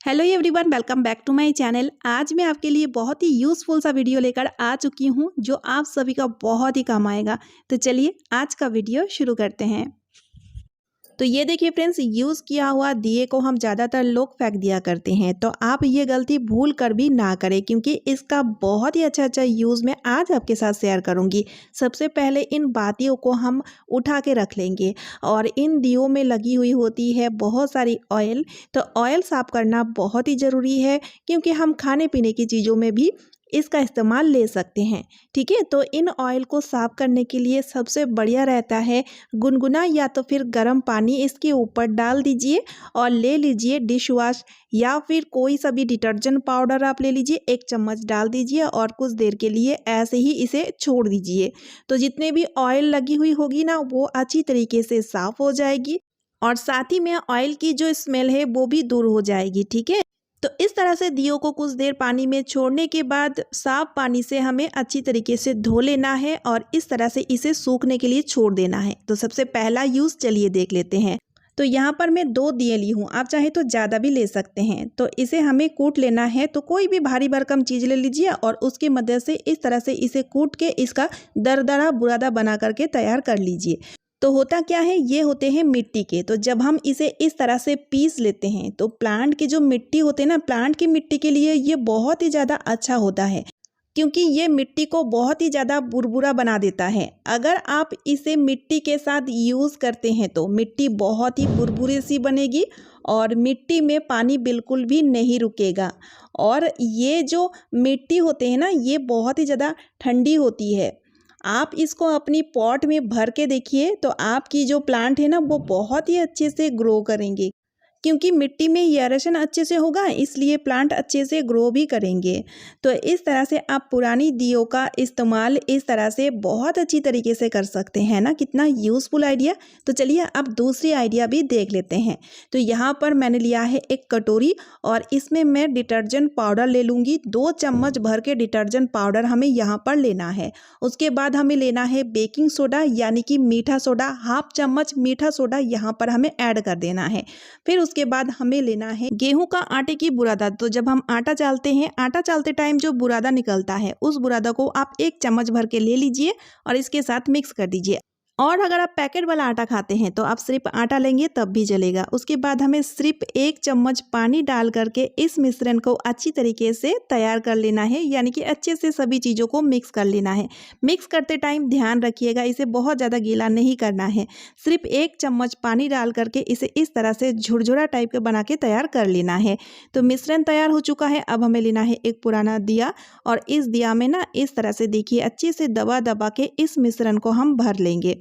Hello everyone, welcome back to my channel. आज मैं आपके लिए बहुत ही यूज़फुल सा वीडियो लेकर आ चुकी हूँ जो आप सभी का बहुत ही काम आएगा। तो चलिए आज का वीडियो शुरू करते हैं। तो ये देखिए फ्रेंड्स, यूज़ किया हुआ दिए को हम ज़्यादातर लोग फेंक दिया करते हैं, तो आप ये गलती भूल कर भी ना करें क्योंकि इसका बहुत ही अच्छा यूज़ मैं आज आपके साथ शेयर करूँगी। सबसे पहले इन बातियों को हम उठा के रख लेंगे और इन दियों में लगी हुई होती है बहुत सारी ऑयल। तो ऑयल साफ़ करना बहुत ही ज़रूरी है क्योंकि हम खाने पीने की चीज़ों में भी इसका इस्तेमाल ले सकते हैं। ठीक है, तो इन ऑयल को साफ़ करने के लिए सबसे बढ़िया रहता है गुनगुना या तो फिर गर्म पानी इसके ऊपर डाल दीजिए और ले लीजिए डिश वॉश या फिर कोई सा भी डिटर्जेंट पाउडर आप ले लीजिए, 1 चम्मच डाल दीजिए और कुछ देर के लिए ऐसे ही इसे छोड़ दीजिए। तो जितने भी ऑयल लगी हुई होगी ना वो अच्छी तरीके से साफ़ हो जाएगी और साथ ही में ऑयल की जो स्मेल है वो भी दूर हो जाएगी। ठीक है, तो इस तरह से दियों को कुछ देर पानी में छोड़ने के बाद साफ पानी से हमें अच्छी तरीके से धो लेना है और इस तरह से इसे सूखने के लिए छोड़ देना है। तो सबसे पहला यूज़ चलिए देख लेते हैं। तो यहाँ पर मैं 2 दिए ली हूँ, आप चाहे तो ज़्यादा भी ले सकते हैं। तो इसे हमें कूट लेना है, तो कोई भी भारी भरकम चीज़ ले लीजिए और उसकी मदद से इस तरह से इसे कूट के इसका दरदरा बुरादा बना करके तैयार कर लीजिए। तो होता क्या है, ये होते हैं मिट्टी के। तो जब हम इसे इस तरह से पीस लेते हैं तो प्लांट की जो मिट्टी होती है ना, प्लांट की मिट्टी के लिए ये बहुत ही ज़्यादा अच्छा होता है क्योंकि ये मिट्टी को बहुत ही ज़्यादा बुरबुरा बना देता है। अगर आप इसे मिट्टी के साथ यूज़ करते हैं तो मिट्टी बहुत ही बुरबुरी सी बनेगी और मिट्टी में पानी बिल्कुल भी नहीं रुकेगा। और ये जो मिट्टी होते हैं ना, ये बहुत ही ज़्यादा ठंडी होती है। आप इसको अपनी पॉट में भर के देखिए तो आपकी जो प्लांट है ना वो बहुत ही अच्छे से ग्रो करेंगे क्योंकि मिट्टी में एयरेशन अच्छे से होगा, इसलिए प्लांट अच्छे से ग्रो भी करेंगे। तो इस तरह से आप पुरानी दियों का इस्तेमाल इस तरह से बहुत अच्छी तरीके से कर सकते हैं ना। कितना यूज़फुल आइडिया। तो चलिए अब दूसरी आइडिया भी देख लेते हैं। तो यहाँ पर मैंने लिया है एक कटोरी और इसमें मैं डिटर्जेंट पाउडर ले लूँगी। 2 चम्मच भर के डिटर्जेंट पाउडर हमें यहाँ पर लेना है। उसके बाद हमें लेना है बेकिंग सोडा यानी कि मीठा सोडा, 1/2 चम्मच मीठा सोडा यहाँ पर हमें ऐड कर देना है। फिर उसके बाद हमें लेना है गेहूं का आटे की बुरादा। तो जब हम आटा चालते हैं, आटा चालते टाइम जो बुरादा निकलता है उस बुरादा को आप 1 चम्मच भर के ले लीजिए और इसके साथ मिक्स कर दीजिए। और अगर आप पैकेट वाला आटा खाते हैं तो आप सिर्फ आटा लेंगे तब भी चलेगा। उसके बाद हमें सिर्फ 1 चम्मच पानी डाल करके इस मिश्रण को अच्छी तरीके से तैयार कर लेना है, यानी कि अच्छे से सभी चीज़ों को मिक्स कर लेना है। मिक्स करते टाइम ध्यान रखिएगा, इसे बहुत ज़्यादा गीला नहीं करना है। सिर्फ 1 चम्मच पानी डाल करके इसे इस तरह से झुरझुरा टाइप का बना के तैयार कर लेना है। तो मिश्रण तैयार हो चुका है। अब हमें लेना है एक पुराना दिया और इस दिया में ना इस तरह से देखिए अच्छे से दबा दबा के इस मिश्रण को हम भर लेंगे।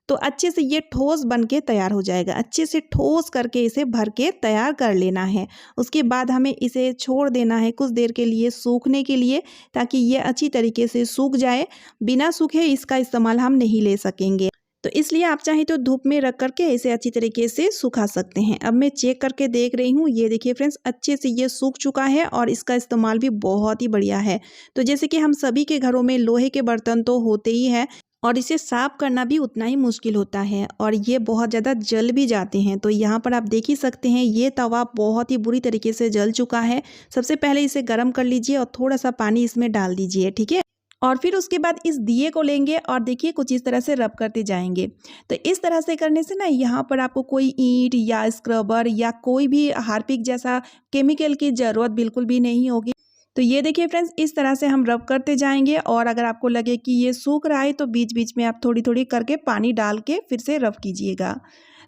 तो अच्छे से ये ठोस बन के तैयार हो जाएगा। अच्छे से ठोस करके इसे भर के तैयार कर लेना है। उसके बाद हमें इसे छोड़ देना है कुछ देर के लिए सूखने के लिए, ताकि ये अच्छी तरीके से सूख जाए। बिना सूखे इसका इस्तेमाल हम नहीं ले सकेंगे, तो इसलिए आप चाहें तो धूप में रख करके इसे अच्छी तरीके से सुखा सकते हैं। अब मैं चेक करके देख रही हूँ, ये देखिए फ्रेंड्स अच्छे से ये सूख चुका है और इसका इस्तेमाल भी बहुत ही बढ़िया है। तो जैसे कि हम सभी के घरों में लोहे के बर्तन तो होते ही हैं और इसे साफ करना भी उतना ही मुश्किल होता है और ये बहुत ज़्यादा जल भी जाते हैं। तो यहाँ पर आप देख ही सकते हैं ये तवा बहुत ही बुरी तरीके से जल चुका है। सबसे पहले इसे गर्म कर लीजिए और थोड़ा सा पानी इसमें डाल दीजिए। ठीक है, और फिर उसके बाद इस दिए को लेंगे और देखिए कुछ इस तरह से रब करते जाएंगे। तो इस तरह से करने से ना यहाँ पर आपको कोई ईंट या स्क्रबर या कोई भी हार्पिक जैसा केमिकल की ज़रूरत बिल्कुल भी नहीं होगी। तो ये देखिए फ्रेंड्स इस तरह से हम रब करते जाएंगे और अगर आपको लगे कि ये सूख रहा है तो बीच बीच में आप थोड़ी थोड़ी करके पानी डाल के फिर से रब कीजिएगा।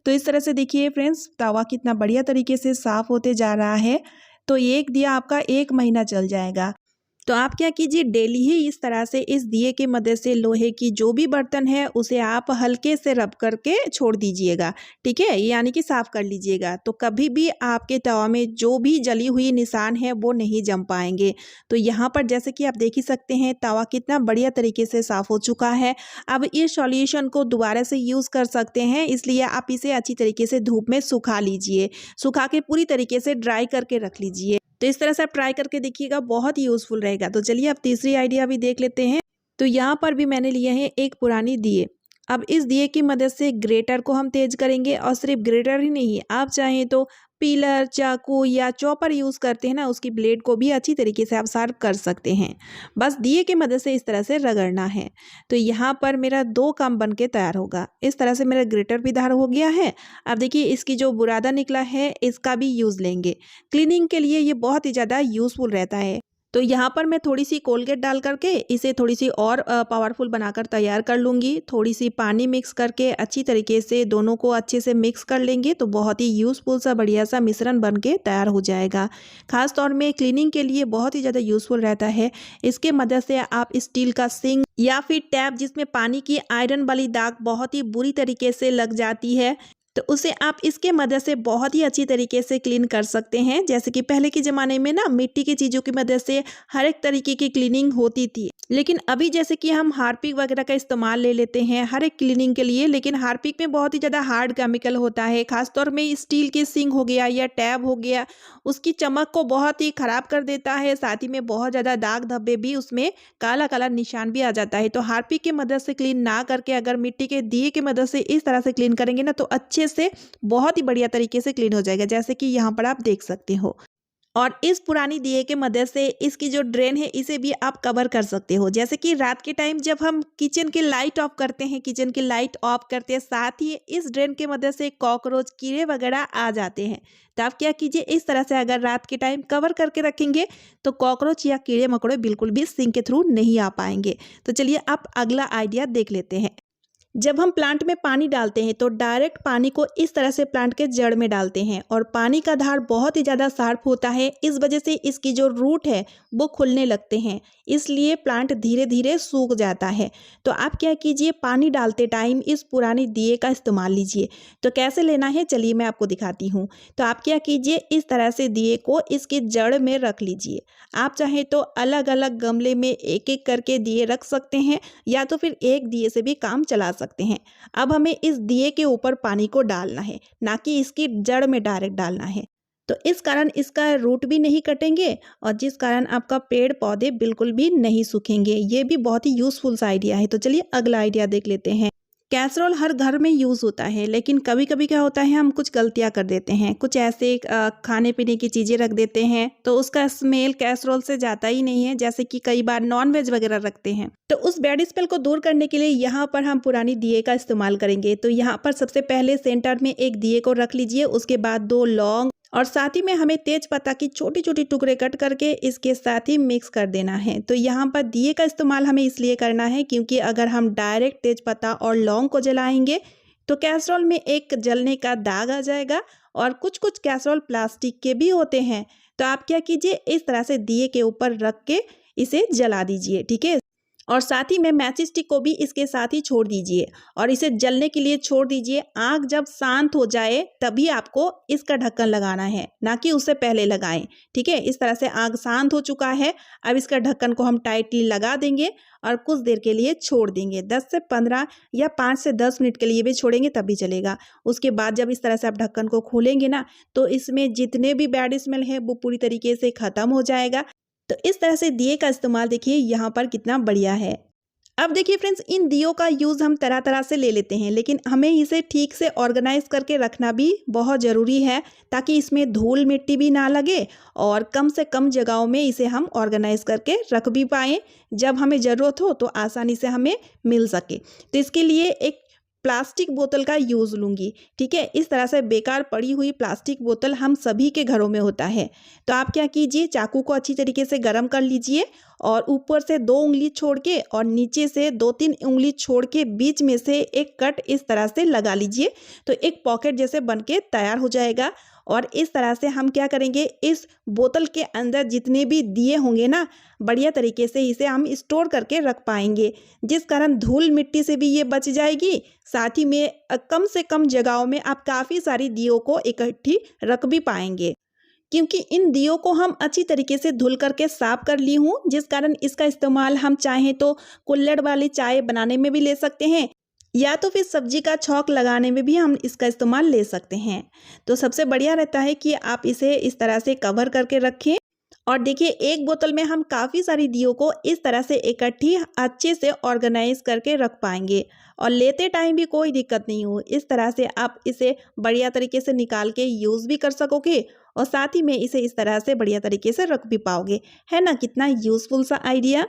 तो इस तरह से देखिए फ्रेंड्स तवा कितना बढ़िया तरीके से साफ़ होते जा रहा है। तो एक दिया आपका 1 महीना चल जाएगा। तो आप क्या कीजिए, डेली ही इस तरह से इस दिए की मदद से लोहे की जो भी बर्तन है उसे आप हल्के से रब करके छोड़ दीजिएगा। ठीक है, यानी कि साफ़ कर लीजिएगा। तो कभी भी आपके तवा में जो भी जली हुई निशान है वो नहीं जम पाएंगे। तो यहाँ पर जैसे कि आप देख ही सकते हैं तवा कितना बढ़िया तरीके से साफ़ हो चुका है। अब इस सॉल्यूशन को दोबारा से यूज़ कर सकते हैं, इसलिए आप इसे अच्छी तरीके से धूप में सुखा लीजिए। सुखा के पूरी तरीके से ड्राई करके रख लीजिए। तो इस तरह से आप ट्राई करके देखिएगा, बहुत ही यूज़फुल रहेगा। तो चलिए अब तीसरी आइडिया भी देख लेते हैं। तो यहाँ पर भी मैंने लिया है एक पुरानी दिए। अब इस दिए की मदद से ग्रेटर को हम तेज करेंगे, और सिर्फ ग्रेटर ही नहीं, आप चाहें तो पीलर, चाकू या चॉपर यूज़ करते हैं ना, उसकी ब्लेड को भी अच्छी तरीके से आप शार्प कर सकते हैं। बस दिए की मदद से इस तरह से रगड़ना है। तो यहाँ पर मेरा 2 काम बन के तैयार होगा। इस तरह से मेरा ग्रेटर भी तैयार हो गया है। अब देखिए इसकी जो बुरादा निकला है इसका भी यूज़ लेंगे। क्लीनिंग के लिए ये बहुत ही ज़्यादा यूज़फुल रहता है। तो यहाँ पर मैं थोड़ी सी कोलगेट डाल करके इसे थोड़ी सी और पावरफुल बनाकर तैयार कर लूँगी। थोड़ी सी पानी मिक्स करके अच्छी तरीके से दोनों को अच्छे से मिक्स कर लेंगे, तो बहुत ही यूज़फुल सा बढ़िया सा मिश्रण बन के तैयार हो जाएगा। खास तौर में क्लीनिंग के लिए बहुत ही ज़्यादा यूज़फुल रहता है। इसके मदद से आप स्टील का सिंक या फिर टैप जिसमें पानी की आयरन वाली दाग बहुत ही बुरी तरीके से लग जाती है, तो उसे आप इसके मदद से बहुत ही अच्छी तरीके से क्लीन कर सकते हैं। जैसे कि पहले के ज़माने में ना मिट्टी की चीज़ों की मदद से हर एक तरीके की क्लीनिंग होती थी, लेकिन अभी जैसे कि हम हार्पिक वगैरह का इस्तेमाल ले लेते हैं हर एक क्लीनिंग के लिए, लेकिन हार्पिक में बहुत ही ज़्यादा हार्ड केमिकल होता है। खासतौर में स्टील की सिंक हो गया या टैब हो गया, उसकी चमक को बहुत ही ख़राब कर देता है। साथ ही में बहुत ज़्यादा दाग धब्बे भी, उसमें काला काला निशान भी आ जाता है। तो हार्पिक की मदद से क्लीन ना करके अगर मिट्टी के दिए की मदद से इस तरह से क्लीन करेंगे ना, तो अच्छे से बहुत ही बढ़िया तरीके से क्लीन हो जाएगा, जैसे कि यहाँ पर आप देख सकते हो। और इस पुरानी दिए के मदद से इसकी जो ड्रेन है इसे भी आप कवर कर सकते हो। जैसे कि रात के टाइम जब हम किचन की लाइट ऑफ करते हैं, साथ ही इस ड्रेन की मदद से कॉकरोच, कीड़े वगैरह आ जाते हैं। तो आप क्या कीजिए, इस तरह से अगर रात के टाइम कवर करके रखेंगे तो कॉकरोच या कीड़े मकोड़े बिल्कुल भी सिंक के थ्रू नहीं आ पाएंगे। तो चलिए आप अगला आइडिया देख लेते हैं। जब हम प्लांट में पानी डालते हैं तो डायरेक्ट पानी को इस तरह से प्लांट के जड़ में डालते हैं, और पानी का धार बहुत ही ज़्यादा शार्प होता है। इस वजह से इसकी जो रूट है वो खुलने लगते हैं, इसलिए प्लांट धीरे धीरे सूख जाता है। तो आप क्या कीजिए, पानी डालते टाइम इस पुरानी दिए का इस्तेमाल लीजिए। तो कैसे लेना है चलिए मैं आपको दिखाती हूँ। तो आप क्या कीजिए, इस तरह से दिए को इसकी जड़ में रख लीजिए। आप चाहे तो अलग अलग गमले में एक एक करके दिए रख सकते हैं, या तो फिर एक दिए से भी काम चला सकते हैं। अब हमें इस दिए के ऊपर पानी को डालना है, ना कि इसकी जड़ में डायरेक्ट डालना है। तो इस कारण इसका रूट भी नहीं कटेंगे, और जिस कारण आपका पेड़ पौधे बिल्कुल भी नहीं सूखेंगे। ये भी बहुत ही यूजफुल सा आइडिया है। तो चलिए अगला आइडिया देख लेते हैं। कैसरोल हर घर में यूज़ होता है, लेकिन कभी कभी क्या होता है, हम कुछ गलतियां कर देते हैं। कुछ ऐसे खाने पीने की चीज़ें रख देते हैं तो उसका स्मेल कैसरोल से जाता ही नहीं है। जैसे कि कई बार नॉन वेज वगैरह रखते हैं, तो उस बैड स्मेल को दूर करने के लिए यहाँ पर हम पुरानी दिए का इस्तेमाल करेंगे। तो यहाँ पर सबसे पहले सेंटर में एक दिए को रख लीजिए, उसके बाद 2 लौंग, और साथ ही में हमें तेज पत्ता की छोटी छोटी टुकड़े कट करके इसके साथ ही मिक्स कर देना है। तो यहाँ पर दिए का इस्तेमाल हमें इसलिए करना है क्योंकि अगर हम डायरेक्ट तेज पत्ता और लौंग को जलाएंगे तो कैसरोल में एक जलने का दाग आ जाएगा, और कुछ कुछ कैसरोल प्लास्टिक के भी होते हैं। तो आप क्या कीजिए, इस तरह से दिए के ऊपर रख के इसे जला दीजिए, ठीक है। और साथ ही में मैचिंग स्टिक को भी इसके साथ ही छोड़ दीजिए और इसे जलने के लिए छोड़ दीजिए। आग जब शांत हो जाए तभी आपको इसका ढक्कन लगाना है, ना कि उससे पहले लगाएं, ठीक है। इस तरह से आग शांत हो चुका है। अब इसका ढक्कन को हम टाइटली लगा देंगे और कुछ देर के लिए छोड़ देंगे। 10 से 15 या 5 से 10 मिनट के लिए भी छोड़ेंगे तभी चलेगा। उसके बाद जब इस तरह से आप ढक्कन को खोलेंगे ना, तो इसमें जितने भी बैड स्मेल है वो पूरी तरीके से ख़त्म हो जाएगा। तो इस तरह से दिए का इस्तेमाल देखिए यहाँ पर कितना बढ़िया है। अब देखिए फ्रेंड्स, इन दियों का यूज़ हम तरह तरह से ले लेते हैं, लेकिन हमें इसे ठीक से ऑर्गेनाइज करके रखना भी बहुत ज़रूरी है, ताकि इसमें धूल मिट्टी भी ना लगे और कम से कम जगहों में इसे हम ऑर्गेनाइज करके रख भी पाएँ। जब हमें ज़रूरत हो तो आसानी से हमें मिल सके। तो इसके लिए एक प्लास्टिक बोतल का यूज़ लूँगी, ठीक है। इस तरह से बेकार पड़ी हुई प्लास्टिक बोतल हम सभी के घरों में होता है। तो आप क्या कीजिए, चाकू को अच्छी तरीके से गर्म कर लीजिए और ऊपर से 2 उंगली छोड़ के और नीचे से 2-3 उंगली छोड़ के बीच में से एक कट इस तरह से लगा लीजिए। तो एक पॉकेट जैसे बन के तैयार हो जाएगा। और इस तरह से हम क्या करेंगे, इस बोतल के अंदर जितने भी दिए होंगे ना, बढ़िया तरीके से इसे हम स्टोर करके रख पाएंगे, जिस कारण धूल मिट्टी से भी ये बच जाएगी। साथ ही में कम से कम जगहों में आप काफ़ी सारी दियों को इकट्ठी रख भी पाएंगे, क्योंकि इन दियों को हम अच्छी तरीके से धुल करके साफ कर ली हूँ, जिस कारण इसका इस्तेमाल हम चाहें तो कुल्हड़ वाली चाय बनाने में भी ले सकते हैं, या तो फिर सब्जी का छौंक लगाने में भी हम इसका इस्तेमाल ले सकते हैं। तो सबसे बढ़िया रहता है कि आप इसे इस तरह से कवर करके रखें और देखिए एक बोतल में हम काफ़ी सारी दियों को इस तरह से इकट्ठी अच्छे से ऑर्गेनाइज करके रख पाएंगे और लेते टाइम भी कोई दिक्कत नहीं हो। इस तरह से आप इसे बढ़िया तरीके से निकाल के यूज़ भी कर सकोगे और साथ ही में इसे इस तरह से बढ़िया तरीके से रख भी पाओगे। है ना कितना यूज़फुल सा आइडिया।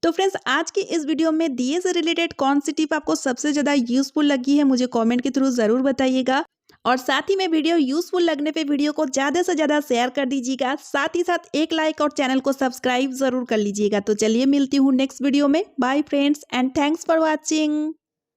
तो फ्रेंड्स आज की इस वीडियो में दिए से रिलेटेड कौन सी टिप आपको सबसे ज़्यादा यूज़फुल लगी है मुझे कमेंट के थ्रू ज़रूर बताइएगा। और साथ ही में वीडियो यूज़फुल लगने पे वीडियो को ज़्यादा से ज़्यादा शेयर कर दीजिएगा। साथ ही साथ एक लाइक और चैनल को सब्सक्राइब ज़रूर कर लीजिएगा। तो चलिए मिलती हूँ नेक्स्ट वीडियो में। Bye friends and thanks for watching.